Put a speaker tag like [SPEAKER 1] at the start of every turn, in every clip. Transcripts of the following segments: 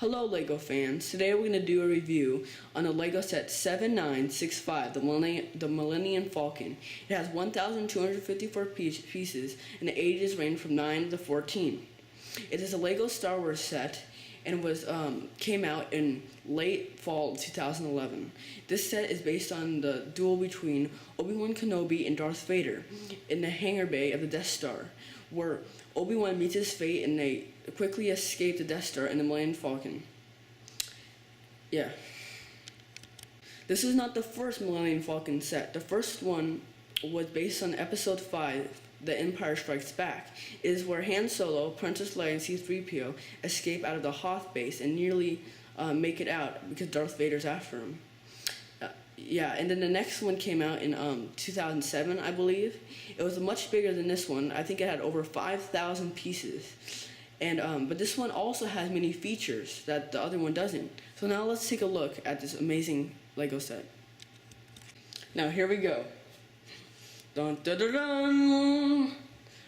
[SPEAKER 1] Hello LEGO fans, today we're going to do a review on the LEGO set 7965, the Millennium Falcon. It has 1,254 pieces and the ages range from 9 to 14. It is a LEGO Star Wars set and came out in late fall 2011. This set is based on the duel between Obi-Wan Kenobi and Darth Vader in the hangar bay of the Death Star, where Obi-Wan meets his fate and they quickly escape the Death Star in the Millennium Falcon. Yeah. This is not the first Millennium Falcon set. The first one was based on Episode 5, The Empire Strikes Back. It is where Han Solo, Princess Leia, and C-3PO escape out of the Hoth base and nearly make it out because Darth Vader's after him. Yeah, and then the next one came out in 2007, I believe. It was much bigger than this one. I think it had over 5,000 pieces. And but this one also has many features that the other one doesn't. So now let's take a look at this amazing LEGO set. Now here we go. Dun, dun, dun, dun.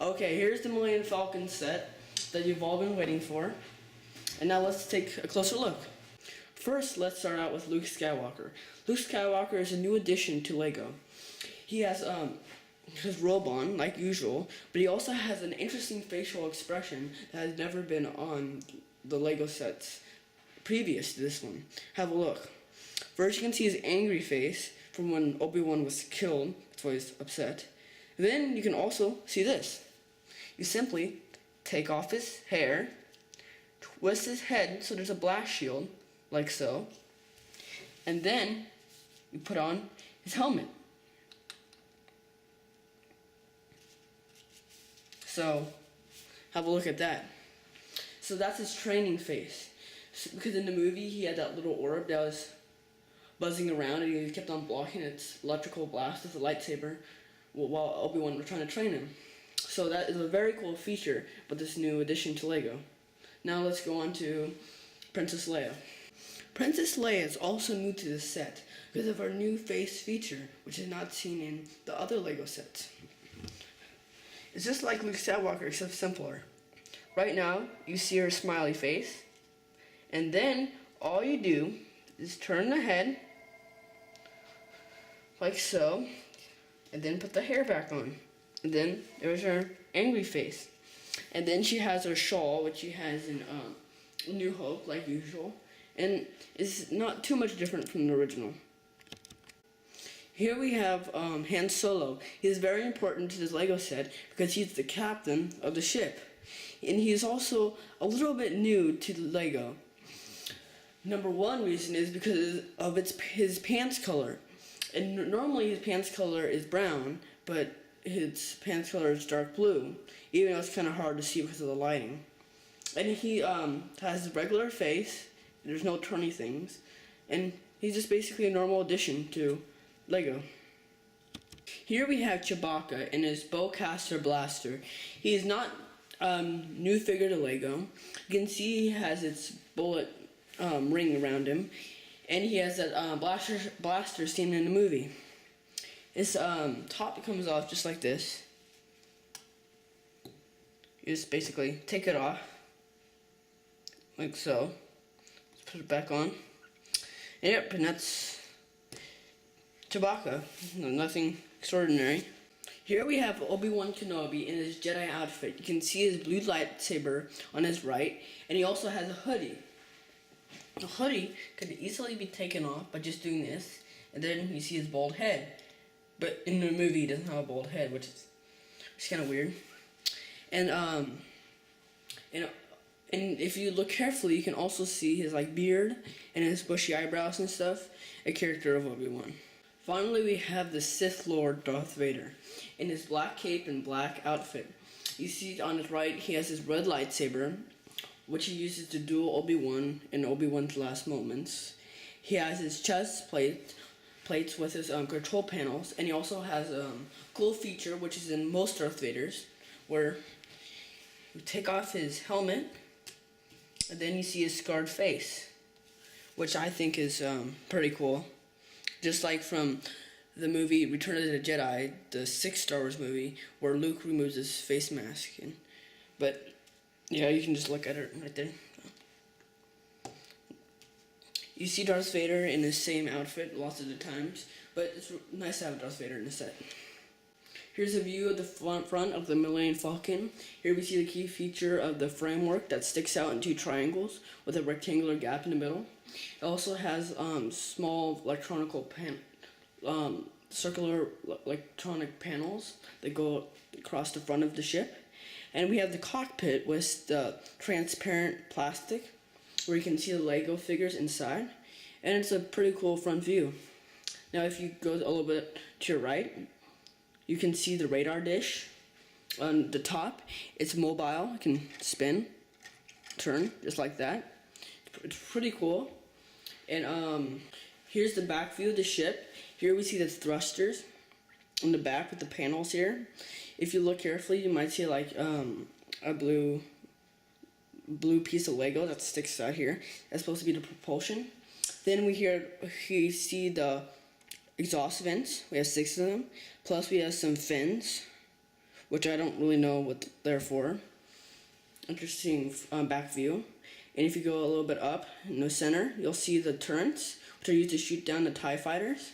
[SPEAKER 1] Okay, here's the Millennium Falcon set that you've all been waiting for. And now let's take a closer look. First, let's start out with Luke Skywalker. Luke Skywalker is a new addition to LEGO. He has his robe on, like usual, but he also has an interesting facial expression that has never been on the LEGO sets previous to this one. Have a look. First, you can see his angry face from when Obi-Wan was killed. That's why he's upset. Then you can also see this. You simply take off his hair, twist his head so there's a blast shield, like so, and then you put on his helmet. So, have a look at that. So that's his training face. Because in the movie he had that little orb that was buzzing around and he kept on blocking its electrical blast with a lightsaber while Obi-Wan was trying to train him. So that is a very cool feature with this new addition to LEGO. Now let's go on to Princess Leia. Princess Leia is also new to this set because of her new face feature, which is not seen in the other LEGO sets. It's just like Luke Skywalker, except simpler. Right now, you see her smiley face, and then all you do is turn the head, like so, and then put the hair back on. And then there's her angry face. And then she has her shawl, which she has in New Hope, like usual, and it's not too much different from the original. Here we have Han Solo. He is very important to this LEGO set because he's the captain of the ship. And he is also a little bit new to LEGO. Number one reason is because of his pants color. And normally his pants color is brown, but his pants color is dark blue, even though it's kind of hard to see because of the lighting. And he has a regular face, there's no turny things, and he's just basically a normal addition to LEGO. Here we have Chewbacca and his bowcaster blaster. He is not new figure to LEGO. You can see he has its bullet ring around him, and he has that blaster seen in the movie. His top comes off just like this. You just basically take it off, like so. Let's put it back on. Yep, and that's Chewbacca. Nothing extraordinary. Here we have Obi-Wan Kenobi in his Jedi outfit. You can see his blue lightsaber on his right, and he also has a hoodie. The hoodie could easily be taken off by just doing this, and then you see his bald head. But in the movie, he doesn't have a bald head, which is kind of weird. And if you look carefully, you can also see his beard and his bushy eyebrows and stuff, a character of Obi-Wan. Finally, we have the Sith Lord Darth Vader in his black cape and black outfit. You see on his right, he has his red lightsaber, which he uses to duel Obi-Wan in Obi-Wan's last moments. He has his chest plates with his control panels, and he also has a cool feature, which is in most Darth Vaders, where you take off his helmet, and then you see his scarred face, which I think is pretty cool. Just like from the movie Return of the Jedi, the 6th Star Wars movie, where Luke removes his face mask. But yeah, you can just look at it right there. You see Darth Vader in the same outfit lots of the times, but it's nice to have Darth Vader in the set. Here's a view of the front of the Millennium Falcon. Here we see the key feature of the framework that sticks out in two triangles with a rectangular gap in the middle. It also has small circular electronic panels that go across the front of the ship. And we have the cockpit with the transparent plastic where you can see the Lego figures inside. And it's a pretty cool front view. Now if you go a little bit to your right, you can see the radar dish on the top. It's mobile, it can spin, turn, just like that. It's pretty cool. And here's the back view of the ship. Here we see the thrusters on the back with the panels here. If you look carefully, you might see like a blue piece of Lego that sticks out here. That's supposed to be the propulsion. Then we see the exhaust vents. We have 6 of them. Plus we have some fins, which I don't really know what they're for. Interesting back view. And if you go a little bit up in the center, you'll see the turrets, which are used to shoot down the TIE fighters.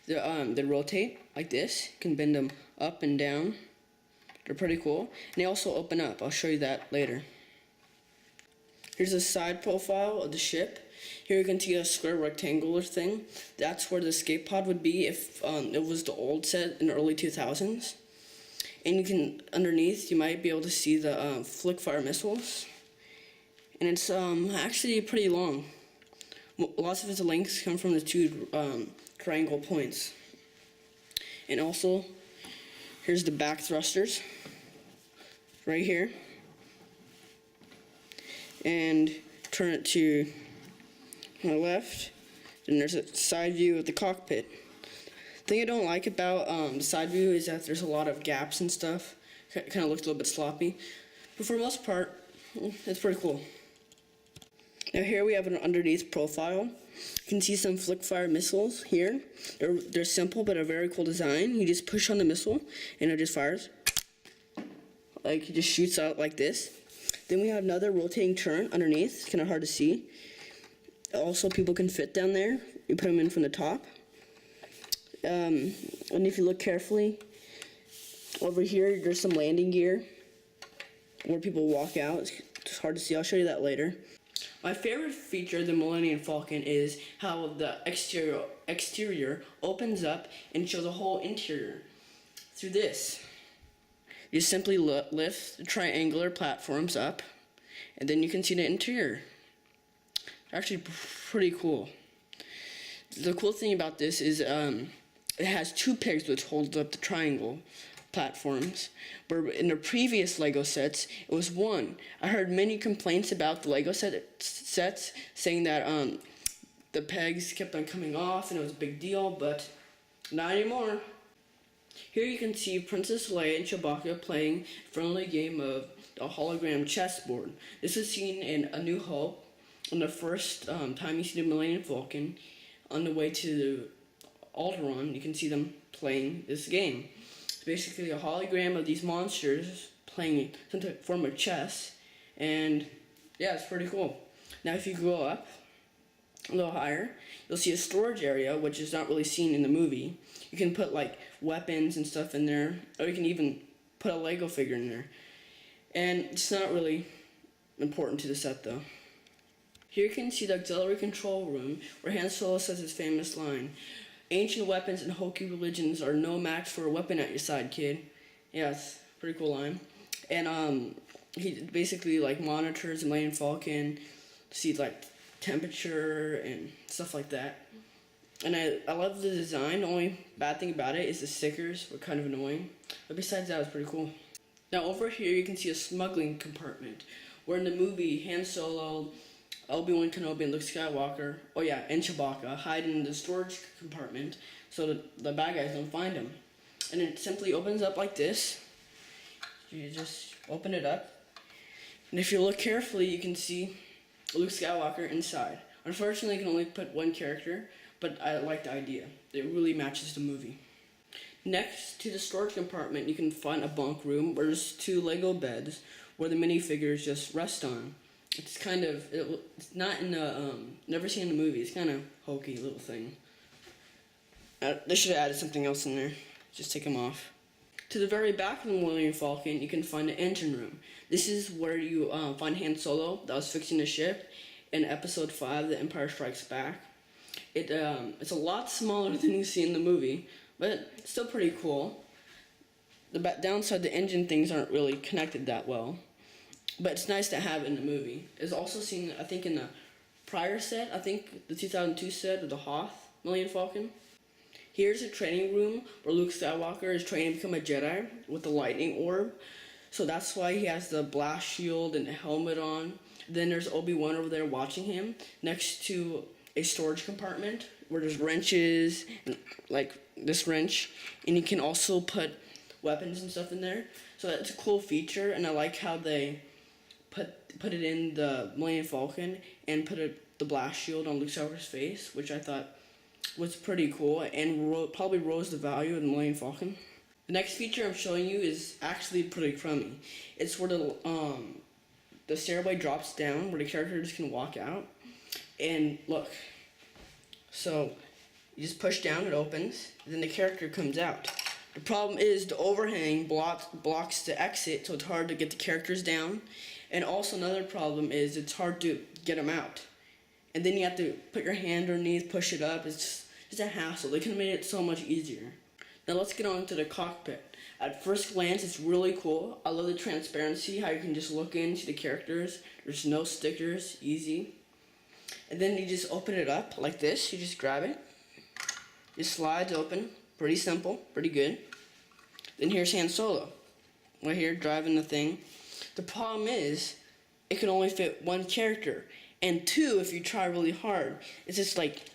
[SPEAKER 1] They rotate like this. You can bend them up and down. They're pretty cool. And they also open up. I'll show you that later. Here's a side profile of the ship. Here you can see a square rectangular thing. That's where the escape pod would be if it was the old set in the early 2000s. And you can, underneath, you might be able to see the flick fire missiles. And it's actually pretty long. Lots of its lengths come from the two triangle points. And also, here's the back thrusters, right here. And turn it to my left, and there's a side view of the cockpit. The thing I don't like about the side view is that there's a lot of gaps and stuff. Kind of looks a little bit sloppy, but for the most part, it's pretty cool. Now here we have an underneath profile. You can see some flick fire missiles here. They're simple but a very cool design. You just push on the missile and it just fires. Like, it just shoots out like this. Then we have another rotating turret underneath. It's kind of hard to see. Also, people can fit down there. You put them in from the top. And if you look carefully, over here, there's some landing gear where people walk out. It's hard to see. I'll show you that later. My favorite feature of the Millennium Falcon is how the exterior opens up and shows the whole interior through this. You simply lift the triangular platforms up, and then you can see the interior. Actually pretty cool. The cool thing about this is it has 2 pegs which holds up the triangle platforms, where in the previous Lego sets it was 1. I heard many complaints about the Lego sets saying that the pegs kept on coming off and it was a big deal, but not anymore. Here you can see Princess Leia and Chewbacca playing a friendly game of a hologram chessboard. This is seen in A New Hope. On the first time you see the Millennium Falcon, on the way to Alderaan, you can see them playing this game. It's basically a hologram of these monsters playing some form of chess, and yeah, it's pretty cool. Now if you go up a little higher, you'll see a storage area, which is not really seen in the movie. You can put like weapons and stuff in there, or you can even put a Lego figure in there. And it's not really important to the set though. Here you can see the auxiliary control room where Han Solo says his famous line, "Ancient weapons and hokey religions are no match for a weapon at your side, kid." Yeah, it's a pretty cool line. And he basically like monitors the Millennium Falcon to see like temperature and stuff like that. And I love the design. The only bad thing about it is the stickers were kind of annoying. But besides that, it was pretty cool. Now over here you can see a smuggling compartment where in the movie Han Solo, Obi-Wan Kenobi, and Luke Skywalker, and Chewbacca hide in the storage compartment so that the bad guys don't find them. And it simply opens up like this. You just open it up. And if you look carefully, you can see Luke Skywalker inside. Unfortunately, you can only put 1 character, but I like the idea. It really matches the movie. Next to the storage compartment, you can find a bunk room where there's 2 Lego beds where the minifigures just rest on. It's kind of, it's not in the, never seen in the movie. It's kind of hokey little thing. They should have added something else in there. Just take them off. To the very back of the Millennium Falcon, you can find the engine room. This is where you find Han Solo that was fixing the ship in Episode 5, The Empire Strikes Back. It's a lot smaller than you see in the movie, but still pretty cool. The downside, the engine things aren't really connected that well, but it's nice to have in the movie. It's also seen, I think, in the prior set, I think the 2002 set of the Hoth Millennium Falcon. Here's a training room where Luke Skywalker is training to become a Jedi with the lightning orb. So that's why he has the blast shield and the helmet on. Then there's Obi-Wan over there watching him next to a storage compartment where there's wrenches, like this wrench, and you can also put weapons and stuff in there. So that's a cool feature, and I like how they put it in the Millennium Falcon and put the blast shield on Luke Skywalker's face, which I thought was pretty cool and probably rose the value of the Millennium Falcon. The next feature I'm showing you is actually pretty crummy. It's where the stairway drops down where the characters can walk out. And look, so you just push down, it opens, then the character comes out. The problem is the overhang blocks the exit, so it's hard to get the characters down. And also another problem is it's hard to get them out. And then you have to put your hand underneath, push it up. It's just a hassle. They could have made it so much easier. Now let's get on to the cockpit. At first glance, it's really cool. I love the transparency, how you can just look into the characters. There's no stickers, easy. And then you just open it up like this. You just grab it. It slides open. Pretty simple, pretty good. Then here's Han Solo. Right here, driving the thing. The problem is, it can only fit one character. And two, if you try really hard. It's just like,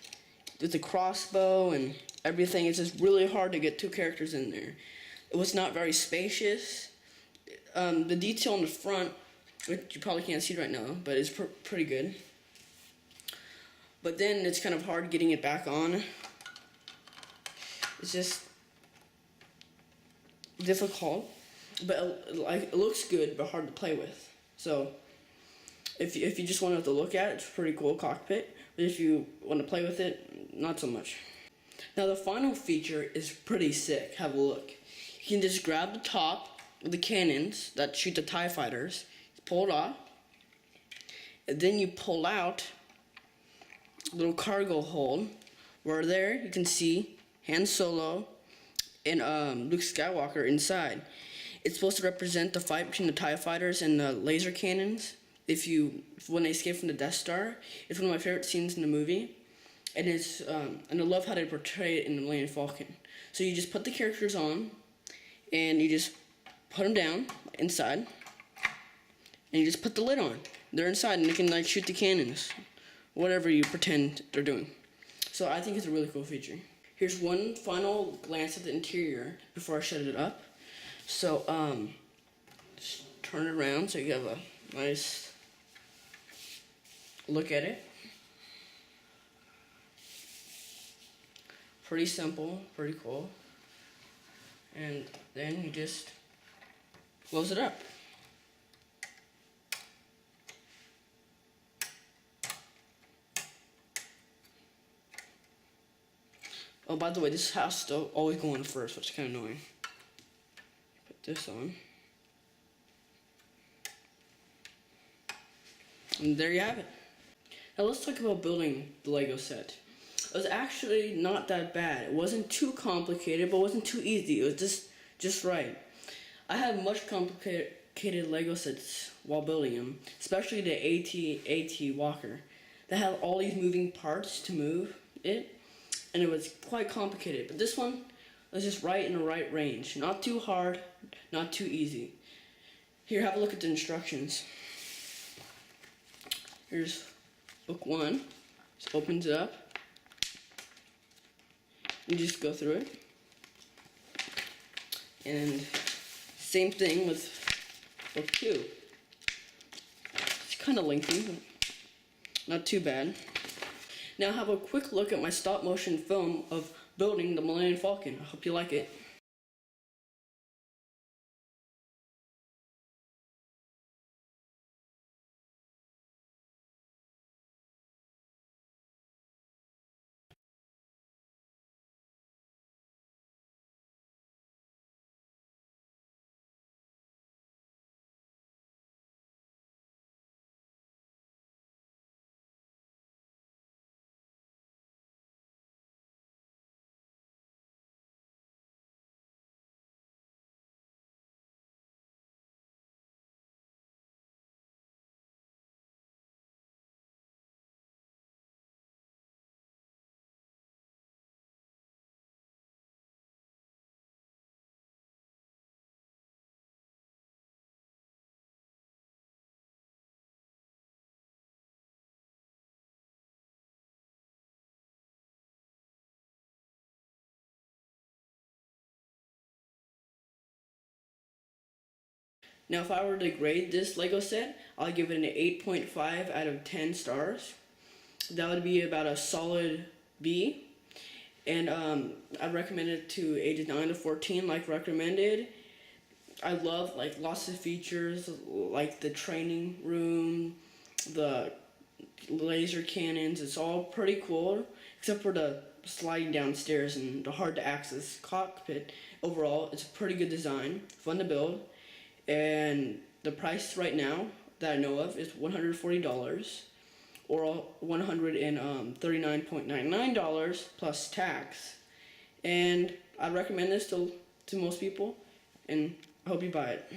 [SPEAKER 1] with the crossbow and everything, it's just really hard to get two characters in there. It was not very spacious. The detail in the front, which you probably can't see right now, but it's pretty good. But then it's kind of hard getting it back on. It's just difficult, but it looks good, but hard to play with. So if you just want to look at it, it's a pretty cool cockpit. But if you want to play with it, not so much. Now the final feature is pretty sick. Have a look. You can just grab the top of the cannons that shoot the TIE fighters, pull it off, and then you pull out a little cargo hold where there you can see Han Solo and Luke Skywalker inside. It's supposed to represent the fight between the TIE fighters and the laser cannons. When they escape from the Death Star, it's one of my favorite scenes in the movie, and I love how they portray it in the Millennium Falcon. So you just put the characters on, and you just put them down inside, and you just put the lid on. They're inside, and they can like shoot the cannons, whatever you pretend they're doing. So I think it's a really cool feature. Here's one final glance at the interior before I shut it up. So just turn it around so you have a nice look at it. Pretty simple, pretty cool. And then you just close it up. Oh, by the way, this has to always go on first, which is kind of annoying. Put this on. And there you have it. Now let's talk about building the Lego set. It was actually not that bad. It wasn't too complicated, but it wasn't too easy. It was just right. I have much complicated Lego sets while building them, especially the AT Walker. They have all these moving parts to move it, and it was quite complicated. But this one was just right in the right range. Not too hard, not too easy. Here, have a look at the instructions. Here's book 1. Just opens it up. You just go through it. And same thing with book 2. It's kind of lengthy, but not too bad. Now have a quick look at my stop motion film of building the Millennium Falcon. I hope you like it. Now, if I were to grade this Lego set, I'll give it an 8.5 out of 10 stars. That would be about a solid B. And I recommend it to ages 9 to 14, like recommended. I love like lots of features, like the training room, the laser cannons. It's all pretty cool, except for the sliding downstairs and the hard to access cockpit. Overall, it's a pretty good design, fun to build, and the price right now that I know of is $140 or $139.99 plus tax. And I recommend this to most people, and I hope you buy it.